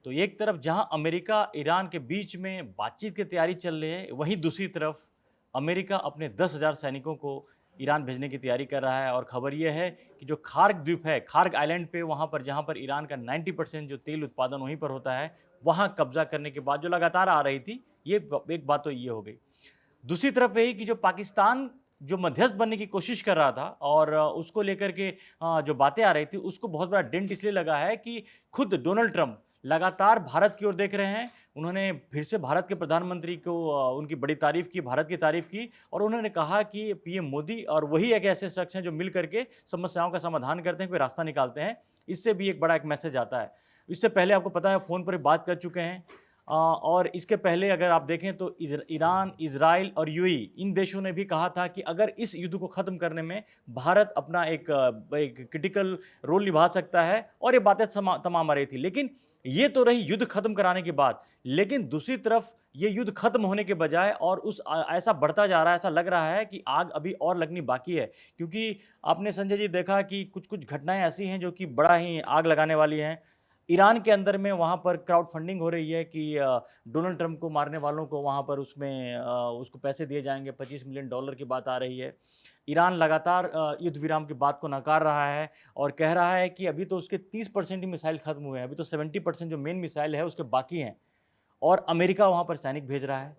तो एक तरफ जहां अमेरिका ईरान के बीच में बातचीत की तैयारी चल रही है, वहीं दूसरी तरफ अमेरिका अपने 10,000 सैनिकों को ईरान भेजने की तैयारी कर रहा है। और खबर यह है कि जो खार्ग द्वीप है, खार्ग आइलैंड पे, वहाँ पर जहाँ पर ईरान का 90% जो तेल उत्पादन वहीं पर होता है, वहाँ कब्जा करने के बाद जो लगातार आ रही थी, ये एक बात तो ये हो गई। दूसरी तरफ यही कि जो पाकिस्तान जो मध्यस्थ बनने की कोशिश कर रहा था और उसको लेकर के जो बातें आ रही थी, उसको बहुत बड़ा डेंट इसलिए लगा है कि खुद डोनाल्ड ट्रंप लगातार भारत की ओर देख रहे हैं। उन्होंने फिर से भारत के प्रधानमंत्री को उनकी बड़ी तारीफ की, भारत की तारीफ की, और उन्होंने कहा कि पीएम मोदी और वही एक ऐसे शख्स हैं जो मिल करके समस्याओं का समाधान करते हैं, कोई रास्ता निकालते हैं। इससे भी एक बड़ा एक मैसेज आता है। इससे पहले आपको पता है फ़ोन पर बात कर चुके हैं। और इसके पहले अगर आप देखें तो ईरान, इजराइल और यूएई, इन देशों ने भी कहा था कि अगर इस युद्ध को ख़त्म करने में भारत अपना एक क्रिटिकल रोल निभा सकता है, और ये बातें तमाम आ रही थी। लेकिन ये तो रही युद्ध खत्म कराने की बात, लेकिन दूसरी तरफ ये युद्ध खत्म होने के बजाय और ऐसा बढ़ता जा रहा है, ऐसा लग रहा है कि आग अभी और लगनी बाकी है। क्योंकि आपने संजय जी देखा कि कुछ कुछ घटनाएं ऐसी हैं जो कि बड़ा ही आग लगाने वाली हैं। ईरान के अंदर में वहाँ पर क्राउड फंडिंग हो रही है कि डोनाल्ड ट्रंप को मारने वालों को वहाँ पर उसमें उसको पैसे दिए जाएंगे, $25 मिलियन की बात आ रही है। ईरान लगातार युद्ध विराम की बात को नकार रहा है और कह रहा है कि अभी तो उसके 30% ही मिसाइल खत्म हुए हैं, अभी तो 70% जो मेन मिसाइल है उसके बाकी हैं, और अमेरिका वहाँ पर सैनिक भेज रहा है।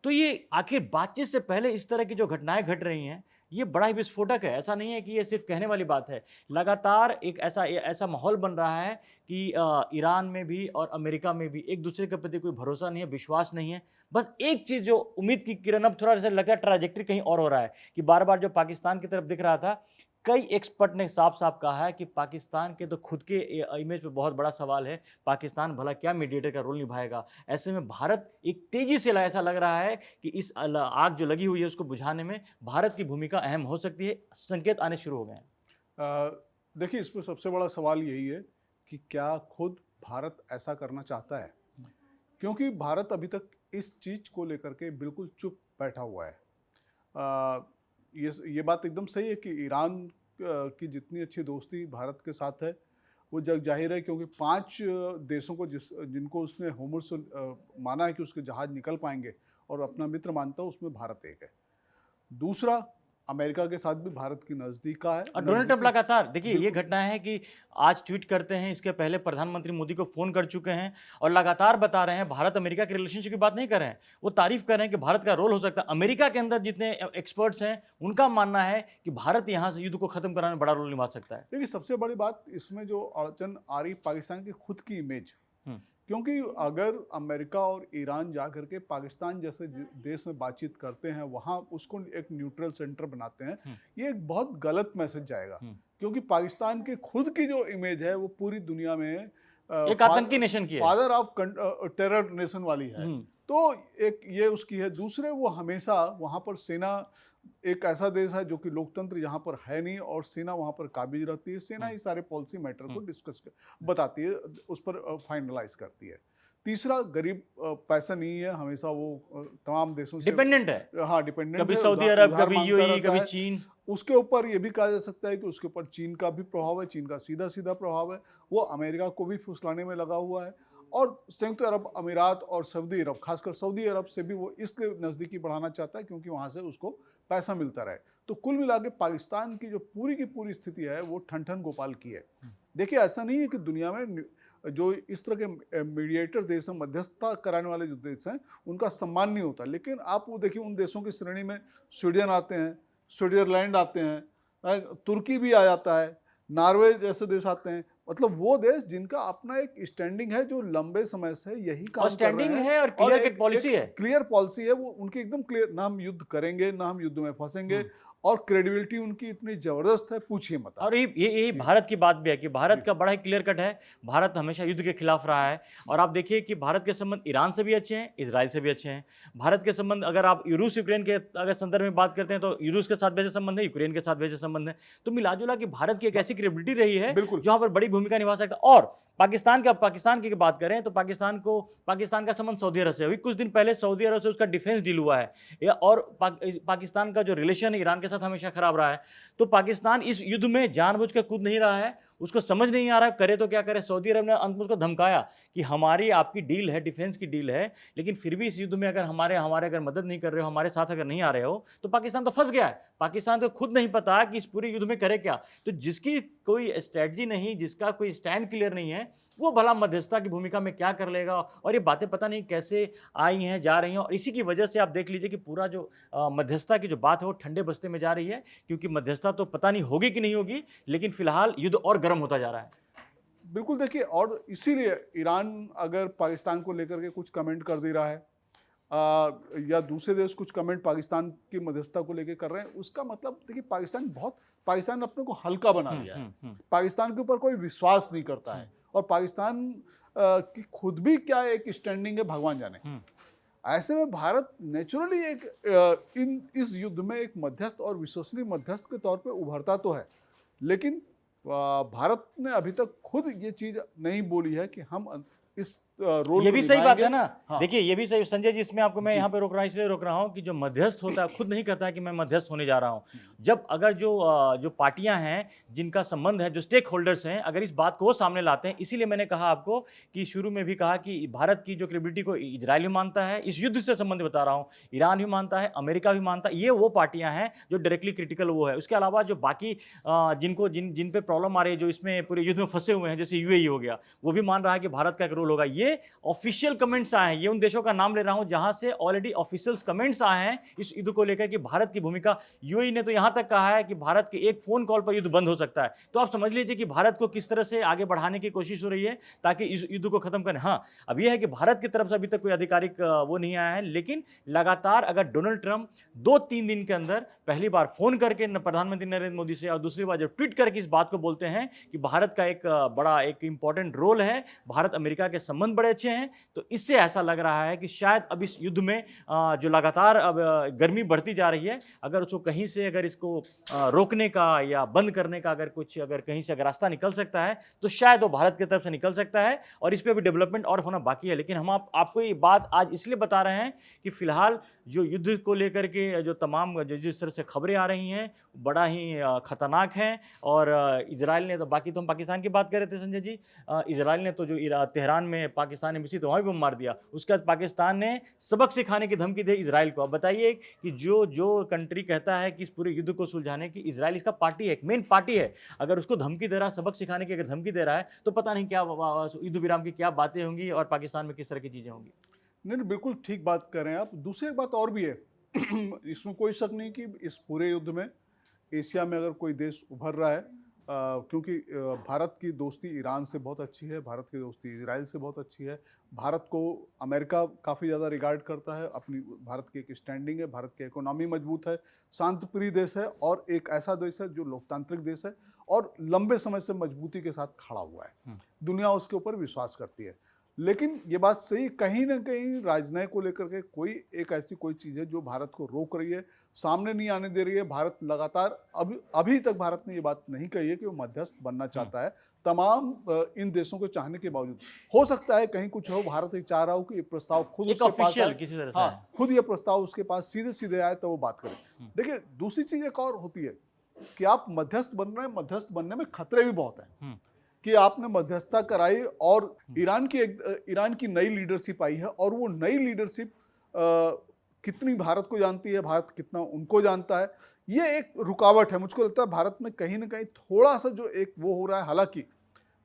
तो ये आखिर बातचीत से पहले इस तरह की जो घटनाएं घट रही हैं, ये बड़ा ही विस्फोटक है। ऐसा नहीं है कि ये सिर्फ कहने वाली बात है। लगातार एक ऐसा ऐसा माहौल बन रहा है कि ईरान में भी और अमेरिका में भी एक दूसरे के प्रति कोई भरोसा नहीं है, विश्वास नहीं है। बस एक चीज़ जो उम्मीद की किरण, अब थोड़ा सा लगता है ट्रैजेक्टरी कहीं और हो रहा है कि बार-बार जो पाकिस्तान की तरफ दिख रहा था, कई एक्सपर्ट ने साफ-साफ कहा है कि पाकिस्तान के तो खुद के इमेज पे बहुत बड़ा सवाल है। पाकिस्तान भला क्या मीडिएटर का रोल निभाएगा? ऐसे में भारत एक तेज़ी से ऐसा लग रहा है कि इस आग जो लगी हुई है उसको बुझाने में भारत की भूमिका अहम हो सकती है। संकेत आने शुरू हो गए हैं। देखिए, इसमें सबसे बड़ा सवाल यही है कि क्या खुद भारत ऐसा करना चाहता है? क्योंकि भारत अभी तक इस चीज़ को लेकर के बिल्कुल चुप बैठा हुआ है। ये बात एकदम सही है कि ईरान की जितनी अच्छी दोस्ती भारत के साथ है, वो जग जाहिर है, क्योंकि 5 देशों को जिनको उसने होर्मुज़ माना है कि उसके जहाज़ निकल पाएंगे और अपना मित्र मानता है, उसमें भारत एक है। दूसरा, अमेरिका के साथ भी भारत की नज़दीक है। और डोनाल्ड ट्रंप लगातार देखिए, ये घटना है कि आज ट्वीट करते हैं, इसके पहले प्रधानमंत्री मोदी को फ़ोन कर चुके हैं और लगातार बता रहे हैं, भारत अमेरिका के रिलेशनशिप की बात नहीं कर रहे हैं, वो तारीफ कर रहे हैं कि भारत का रोल हो सकता है। अमेरिका के अंदर जितने एक्सपर्ट्स हैं, उनका मानना है कि भारत यहाँ से युद्ध को खत्म कराने में बड़ा रोल निभा सकता है। देखिए, सबसे बड़ी बात इसमें जो अड़चन आ रही, पाकिस्तान की खुद की इमेज। हम्म। क्योंकि अगर अमेरिका और ईरान जा करके पाकिस्तान जैसे देश में बातचीत करते हैं, वहाँ उसको एक न्यूट्रल सेंटर बनाते हैं, ये एक बहुत गलत मैसेज जाएगा। क्योंकि पाकिस्तान की खुद की जो इमेज है वो पूरी दुनिया में एक आतंकी नेशन की है, फादर ऑफ टेरर नेशन वाली है। तो एक ये उसकी है। दूसरे, वो हमेशा वहाँ पर सेना, एक ऐसा देश है जो कि लोकतंत्र यहाँ पर है नहीं, और सेना वहाँ पर काबिज रहती है। सेना ही सारे पॉलिसी मैटर को डिस्कस बताती है, उस पर फाइनलाइज करती है। तीसरा, गरीब पैसा नहीं है, हमेशा वो तमाम देशों से डिपेंडेंट है। हाँ, डिपेंडेंट है। कभी सऊदी अरब, कभी यूएई, कभी चीन। उसके ऊपर ये भी कहा जा सकता है कि उसके ऊपर चीन का भी प्रभाव है, चीन का सीधा सीधा प्रभाव है। वो अमेरिका को भी फुसलाने में लगा हुआ है, और संयुक्त अरब अमीरात और सऊदी अरब, खासकर सऊदी अरब से भी वो इसके नज़दीकी बढ़ाना चाहता है, क्योंकि वहाँ से उसको पैसा मिलता रहे। तो कुल मिला के पाकिस्तान की जो पूरी की पूरी स्थिति है वो ठन गोपाल की है। देखिए, ऐसा नहीं है कि दुनिया में जो इस तरह के मीडिएटर देश हैं, मध्यस्थता कराने वाले जो देश हैं, उनका सम्मान नहीं होता। लेकिन आप वो देखिए, उन देशों की श्रेणी में स्वीडन आते हैं, स्विट्जरलैंड आते हैं, तुर्की भी आ जाता है, नॉर्वे जैसे देश आते हैं। मतलब वो देश जिनका अपना एक स्टैंडिंग है, जो लंबे समय से यही काम कर रहे हैं, है और क्लियर कट पॉलिसी है। क्लियर पॉलिसी है वो उनकी, एकदम क्लियर। ना हम युद्ध करेंगे, ना हम युद्ध में फंसेंगे, और क्रेडिबिलिटी उनकी इतनी जबरदस्त है, पूछिए मत। और ये भारत की बात भी है कि भारत का बड़ा ही क्लियर कट है, भारत हमेशा युद्ध के खिलाफ रहा है। और आप देखिए कि भारत के संबंध ईरान से भी अच्छे हैं, इजराइल से भी अच्छे हैं। भारत के संबंध, अगर आप रूस यूक्रेन के अगर संदर्भ में बात करते हैं, तो रूस के साथ वैसे संबंध है, यूक्रेन के साथ वैसे संबंध है। तो मिलाजुला कि भारत की एक ऐसी क्रेडिबिलिटी रही है जहाँ पर बड़ी भूमिका निभा सकता है। और पाकिस्तान की बात करें तो पाकिस्तान का संबंध सऊदी अरब से, अभी कुछ दिन पहले सऊदी अरब से उसका डिफेंस डील हुआ है। और पाकिस्तान का जो रिलेशन ईरान के साथ हमेशा खराब रहा है। तो पाकिस्तान इस युद्ध में जानबूझकर कूद नहीं रहा है, उसको समझ नहीं आ रहा करे तो क्या करे। सऊदी अरब ने अंत में उसको धमकाया कि हमारी आपकी डील है, डिफेंस की डील है, लेकिन फिर भी इस युद्ध में अगर हमारे हमारे अगर मदद नहीं कर रहे हो, हमारे साथ अगर नहीं आ रहे हो, तो पाकिस्तान तो फंस गया है। पाकिस्तान को खुद नहीं पता कि इस पूरे युद्ध में करे क्या। तो जिसकी कोई स्ट्रेटजी नहीं, जिसका कोई स्टैंड क्लियर नहीं है, वो भला मध्यस्थता की भूमिका में क्या कर लेगा। और ये बातें पता नहीं कैसे आई हैं, जा रही हैं, और इसी की वजह से आप देख लीजिए कि पूरा जो मध्यस्थता की जो बात है वो ठंडे बस्ते में जा रही है, क्योंकि मध्यस्थता तो पता नहीं होगी कि नहीं होगी, लेकिन फिलहाल युद्ध और गर्म होता जा रहा है। बिल्कुल देखिए, और इसीलिए ईरान अगर पाकिस्तान को लेकर के कुछ कमेंट कर दे रहा है या दूसरे देश कुछ कमेंट पाकिस्तान की मध्यस्थता को लेकर कर रहे हैं, उसका मतलब देखिए पाकिस्तान ने अपने को हल्का बना लिया है। पाकिस्तान के ऊपर कोई विश्वास नहीं करता है, और पाकिस्तान की खुद भी क्या एक स्टैंडिंग है भगवान जाने। ऐसे में भारत नेचुरली इस युद्ध में एक मध्यस्थ और विश्वसनीय मध्यस्थ के तौर पे उभरता तो है, लेकिन भारत ने अभी तक खुद ये चीज नहीं बोली है कि हम इस रोल ये भी सही बात है ना। हाँ। देखिए ये भी सही संजय जी, इसमें आपको मैं यहाँ पे रोक रहा हूँ, इसलिए रोक रहा हूँ कि जो मध्यस्थ होता है खुद नहीं कहता है कि मैं मध्यस्थ होने जा रहा हूँ। जब अगर जो पार्टियां हैं जिनका संबंध है, जो स्टेक होल्डर्स हैं, अगर इस बात को वो सामने लाते हैं, इसीलिए मैंने कहा आपको कि शुरू में भी कहा कि भारत की जो क्रेडिबिलिटी को इजराइल भी मानता है, इस युद्ध से संबंधित बता रहा हूँ, ईरान भी मानता है, अमेरिका भी मानता है। ये वो पार्टियां हैं जो डायरेक्टली क्रिटिकल वो है। उसके अलावा जो बाकी जिन पे प्रॉब्लम आ रही है, जो इसमें पूरे युद्ध में फंसे हुए हैं, जैसे यूएई हो गया, वो भी मान रहा है कि भारत का एक रोल होगा। ये ऑफिशियल कमेंट्स आए हैं, ये उन देशों का नाम ले रहा हूं जहां से ऑलरेडी ऑफिशियल कमेंट्स आए हैं इस युद्ध को लेकर कि भारत की भूमिका। यूएई ने तो यहां तक कहा है कि भारत के एक फोन कॉल पर युद्ध बंद हो सकता है। तो आप समझ लीजिए कि भारत को किस तरह से आगे बढ़ाने की कोशिश हो रही है ताकि इस युद्ध को खत्म करें। हाँ, अब यह है कि भारत की तरफ से अभी तक कोई आधिकारिक वो नहीं आया है, लेकिन लगातार अगर डोनाल्ड ट्रंप 2-3 दिन के अंदर पहली बार फोन करके प्रधानमंत्री नरेंद्र मोदी से और दूसरी बार जब ट्वीट करके इस बात को बोलते हैं कि भारत का एक बड़ा एक इंपॉर्टेंट रोल है, भारत अमेरिका के संबंध बड़े अच्छे हैं, तो इससे ऐसा लग रहा है कि शायद अब इस युद्ध में जो लगातार अब गर्मी बढ़ती जा रही है, अगर उसको कहीं से अगर इसको रोकने का या बंद करने का अगर कहीं से अगर रास्ता निकल सकता है तो शायद वो भारत की तरफ से निकल सकता है, और इस पर भी डेवलपमेंट और होना बाकी है। लेकिन हम आपको ये बात आज इसलिए बता रहे हैं कि फिलहाल जो युद्ध को लेकर के जो तमाम जिस तरह से खबरें आ रही हैं बड़ा ही खतरनाक हैं। और इजराइल ने तो, बाकी तो हम पाकिस्तान की बात कर रहे थे संजय जी, इजराइल ने तो जो तेहरान में पाकिस्तान ने मिसी तो वहाँ भी बम मार दिया। उसके बाद पाकिस्तान ने सबक सिखाने की धमकी दी इजराइल को। अब बताइए कि जो कंट्री कहता है कि इस पूरे युद्ध को सुलझाने की इजराइल इसका पार्टी है, एक मेन पार्टी है, अगर उसको धमकी दे रहा है, सबक सिखाने की अगर धमकी दे रहा है, तो पता नहीं क्या युद्ध विराम की क्या बातें होंगी और पाकिस्तान में किस तरह की चीज़ें होंगी। नहीं, बिल्कुल ठीक बात कर रहे हैं आप। दूसरी एक बात और भी है इसमें कोई शक नहीं कि इस पूरे युद्ध में एशिया में अगर कोई देश उभर रहा है, क्योंकि भारत की दोस्ती ईरान से बहुत अच्छी है, भारत की दोस्ती इजराइल से बहुत अच्छी है, भारत को अमेरिका काफ़ी ज़्यादा रिगार्ड करता है, अपनी भारत की एक स्टैंडिंग है, भारत की इकोनॉमी मजबूत है, शांतिप्रिय देश है, और एक ऐसा देश है जो लोकतांत्रिक देश है और लंबे समय से मजबूती के साथ खड़ा हुआ है। दुनिया उसके ऊपर विश्वास करती है। लेकिन ये बात सही, कहीं ना कहीं राजनय को लेकर के ऐसी कोई चीज़ है जो भारत को रोक रही है, सामने नहीं आने दे रही है। भारत लगातार अभी तक भारत ने ये बात नहीं कही है कि वो मध्यस्थ बनना चाहता है, तमाम इन देशों को चाहने के बावजूद। हो सकता है कहीं कुछ हो, भारत चाह रहा हो कि ये प्रस्ताव खुद उसके पास आए, किसी तरह से हाँ, खुद ये प्रस्ताव उसके पास सीधे आए तो वो बात करें। देखिए, दूसरी चीज़ एक और होती है कि आप मध्यस्थ बन रहे हैं, मध्यस्थ बनने में खतरे भी बहुत हैं कि आपने मध्यस्थता कराई और ईरान की नई लीडरशिप आई है, और वो नई लीडरशिप कितनी भारत को जानती है, भारत कितना उनको जानता है, ये एक रुकावट है। मुझको लगता है भारत में कहीं ना कहीं थोड़ा सा जो एक वो हो रहा है। हालांकि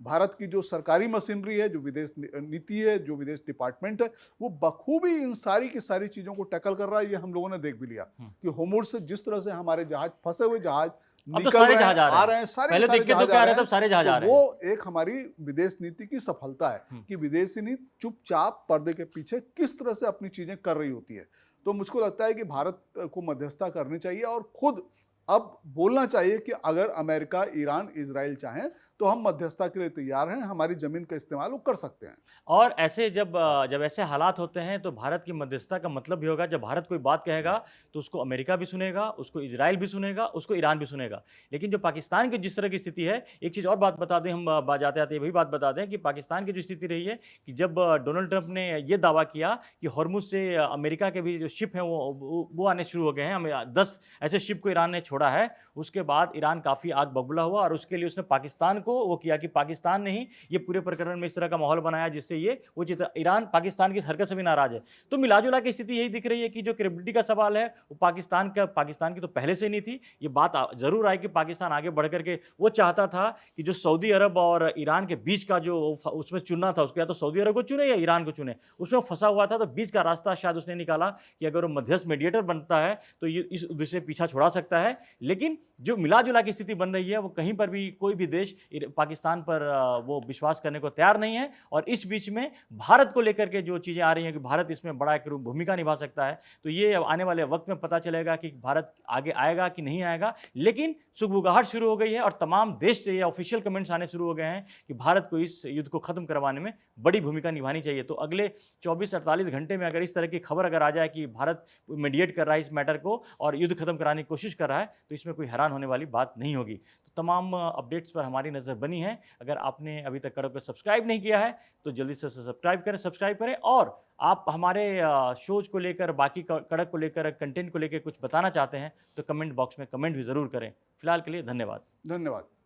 भारत की जो सरकारी मशीनरी है, जो विदेश नीति है, जो विदेश डिपार्टमेंट है, वो बखूबी इन सारी की सारी चीज़ों को टैकल कर रहा है। ये हम लोगों ने देख भी लिया कि होर्मुज़ से जिस तरह से हमारे जहाज, फंसे हुए जहाज निकल रहे हैं, आ रहे हैं, सारे जहाज आ रहे हैं, वो एक हमारी विदेश नीति की सफलता है कि विदेशी नीति चुपचाप पर्दे के पीछे किस तरह से अपनी चीजें कर रही होती है। तो मुझको लगता है कि भारत को मध्यस्थता करनी चाहिए और खुद अब बोलना चाहिए कि अगर अमेरिका, ईरान, इजराइल चाहें तो हम मध्यस्थता के लिए तैयार हैं, हमारी जमीन का इस्तेमाल वो कर सकते हैं। और ऐसे जब ऐसे हालात होते हैं तो भारत की मध्यस्थता का मतलब भी होगा, जब भारत कोई बात कहेगा तो उसको अमेरिका भी सुनेगा, उसको इजराइल भी सुनेगा, उसको ईरान भी सुनेगा। लेकिन जो पाकिस्तान की जिस तरह की स्थिति है, एक चीज़ और बात बता दें, हम जाते आते वही बात बता दें कि पाकिस्तान की जो स्थिति रही है कि जब डोनाल्ड ट्रंप ने ये दावा किया कि हॉर्मुज़ से अमेरिका के भी जो शिप हैं वो आने शुरू हो गए हैं, हमें 10 ऐसे शिप को ईरान ने छोड़ा छोड़ा है, उसके बाद ईरान काफ़ी आग बबूला हुआ और उसके लिए उसने पाकिस्तान को वो किया कि पाकिस्तान ने ही ये पूरे प्रकरण में इस तरह का माहौल बनाया जिससे ये वो ईरान पाकिस्तान की इस हरकत से भी नाराज है। तो मिला-जुला की स्थिति यही दिख रही है कि जो क्रेडिबिलिटी का सवाल है वो पाकिस्तान की तो पहले से नहीं थी। ये बात ज़रूर आई कि पाकिस्तान आगे बढ़ कर के वो चाहता था कि जो सऊदी अरब और ईरान के बीच का जो उसमें चुनना था, उसको या तो सऊदी अरब को चुने या ईरान को चुने, उसमें फंसा हुआ था। तो बीच का रास्ता शायद उसने निकाला कि अगर वो मध्यस्थ मीडिएटर बनता है तो ये इस उद्देश्य से पीछा छुड़ा सकता है। लेकिन जो मिला-जुला की स्थिति बन रही है वो कहीं पर भी कोई भी देश पाकिस्तान पर वो विश्वास करने को तैयार नहीं है। और इस बीच में भारत को लेकर के जो चीज़ें आ रही हैं कि भारत इसमें बड़ा एक भूमिका निभा सकता है, तो ये आने वाले वक्त में पता चलेगा कि भारत आगे आएगा कि नहीं आएगा। लेकिन सुगबुगाहट शुरू हो गई है और तमाम देश से ये ऑफिशियल कमेंट्स आने शुरू हो गए हैं कि भारत को इस युद्ध को खत्म करवाने में बड़ी भूमिका निभानी चाहिए। तो अगले 24-48 घंटे में अगर इस तरह की खबर अगर आ जाए कि भारत मीडिएट कर रहा है इस मैटर को और युद्ध खत्म कराने की कोशिश कर रहा है, तो इसमें कोई हैरान होने वाली बात नहीं होगी। तो तमाम अपडेट्स पर हमारी नज़र बनी है। अगर आपने अभी तक कड़क को सब्सक्राइब नहीं किया है तो जल्दी से सब्सक्राइब करें और आप हमारे शोज को लेकर, बाकी कड़क को लेकर, कंटेंट को लेकर कुछ बताना चाहते हैं तो कमेंट बॉक्स में कमेंट भी ज़रूर करें। फिलहाल के लिए धन्यवाद। धन्यवाद।